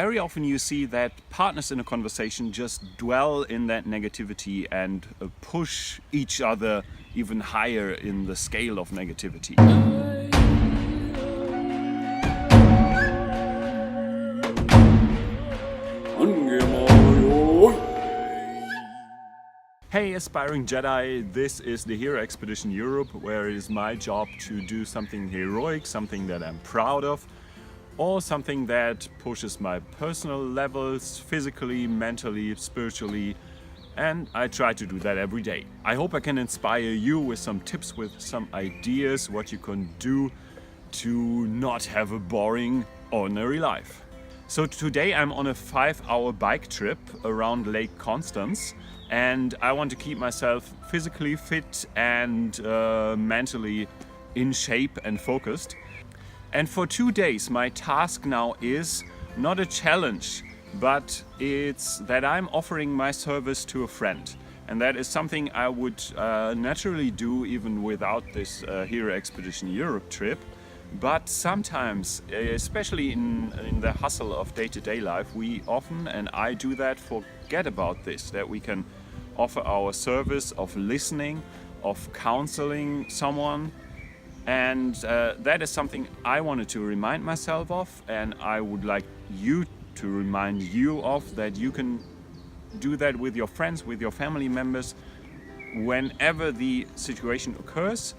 Very often you see that partners in a conversation just dwell in that negativity and push each other even higher in the scale of negativity. Hey aspiring Jedi, this is the Hero Expedition Europe, where it is my job to do something heroic, something that I'm proud of, or something that pushes my personal levels physically, mentally, spiritually, and I try to do that every day. I hope I can inspire you with some tips, with some ideas what you can do to not have a boring, ordinary life. So today I'm on a 5-hour bike trip around Lake Constance, and I want to keep myself physically fit and mentally in shape and focused. And for 2 days my task now is not a challenge, but it's that I'm offering my service to a friend. And that is something I would naturally do even without this Hero Expedition Europe trip. But sometimes, especially in the hustle of day-to-day life, we often, and I do that, forget about this, that we can offer our service of listening, of counseling someone. And that is something I wanted to remind myself of, and I would like you to remind you of, that you can do that with your friends, with your family members, whenever the situation occurs,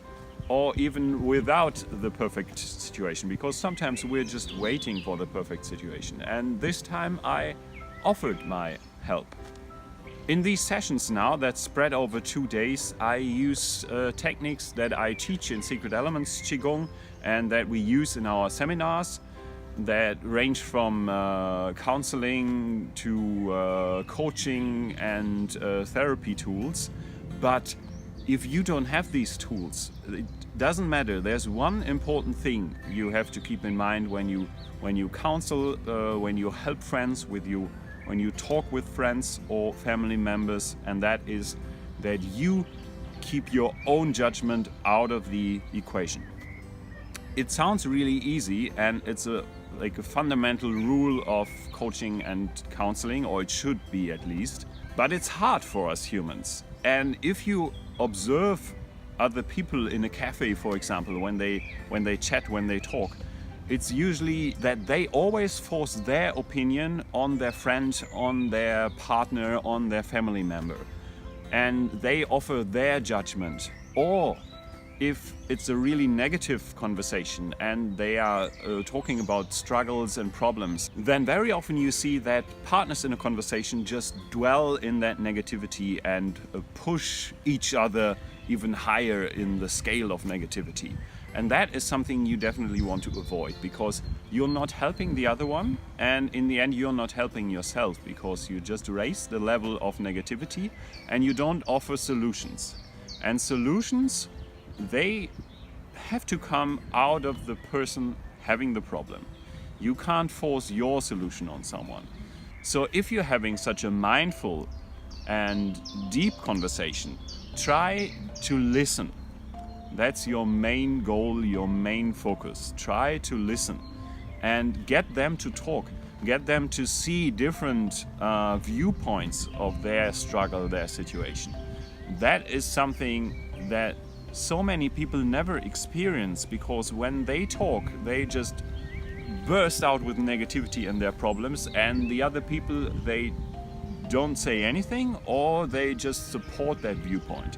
or even without the perfect situation, because sometimes we're just waiting for the perfect situation. And this time I offered my help. In these sessions now that spread over 2 days, I use techniques that I teach in Secret Elements Qigong and that we use in our seminars that range from counseling to coaching and therapy tools. But if you don't have these tools, it doesn't matter. There's one important thing you have to keep in mind when you counsel, when you help friends with you, when you talk with friends or family members, and that is that you keep your own judgment out of the equation. It sounds really easy, and it's like a fundamental rule of coaching and counseling, or it should be at least, but it's hard for us humans. And if you observe other people in a cafe, for example, when they chat, when they talk, it's usually that they always force their opinion on their friend, on their partner, on their family member. And they offer their judgment. Or if it's a really negative conversation and they are talking about struggles and problems, then very often you see that partners in a conversation just dwell in that negativity and push each other even higher in the scale of negativity. And that is something you definitely want to avoid, because you're not helping the other one, and in the end you're not helping yourself, because you just raise the level of negativity and you don't offer solutions. And solutions, they have to come out of the person having the problem. You can't force your solution on someone. So if you're having such a mindful and deep conversation, try to listen. That's your main goal, your main focus. Try to listen and get them to talk. Get them to see different viewpoints of their struggle, their situation. That is something that so many people never experience, because when they talk, they just burst out with negativity and their problems, and the other people, they don't say anything, or they just support that viewpoint.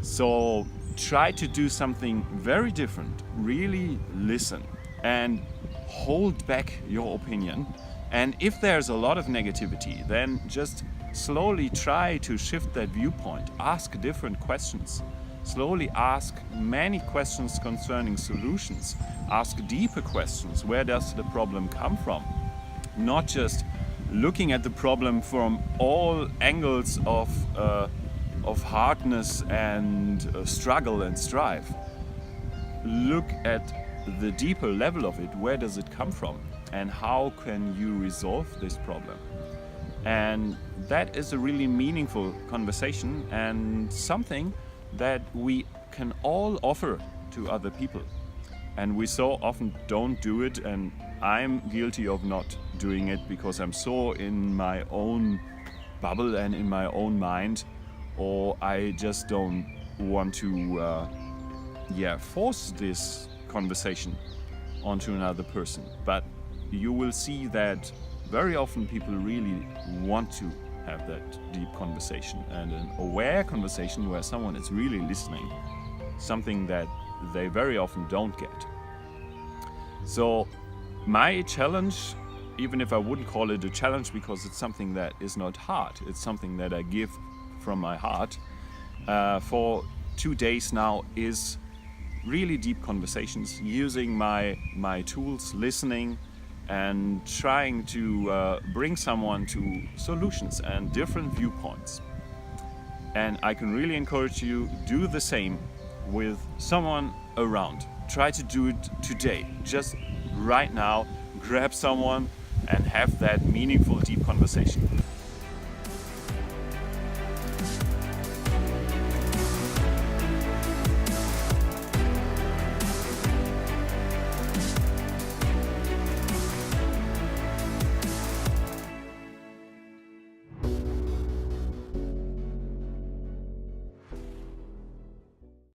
So try to do something very different. Really listen and hold back your opinion. And if there's a lot of negativity, then just slowly try to shift that viewpoint. Ask different questions. Slowly ask many questions concerning solutions. Ask deeper questions. Where does the problem come from? Not just looking at the problem from all angles of hardness and struggle and strive. Look at the deeper level of it. Where does it come from? And how can you resolve this problem? And that is a really meaningful conversation, and something that we can all offer to other people. And we so often don't do it, and I'm guilty of not doing it because I'm so in my own bubble and in my own mind, or I just don't want to force this conversation onto another person. But you will see that very often people really want to have that deep conversation and an aware conversation where someone is really listening, something that they very often don't get. So my challenge, even if I wouldn't call it a challenge because it's something that is not hard, it's something that I give from my heart for 2 days now, is really deep conversations, using my tools, listening and trying to bring someone to solutions and different viewpoints. And I can really encourage you, do the same with someone around. Try to do it today, just right now. Grab someone and have that meaningful, deep conversation.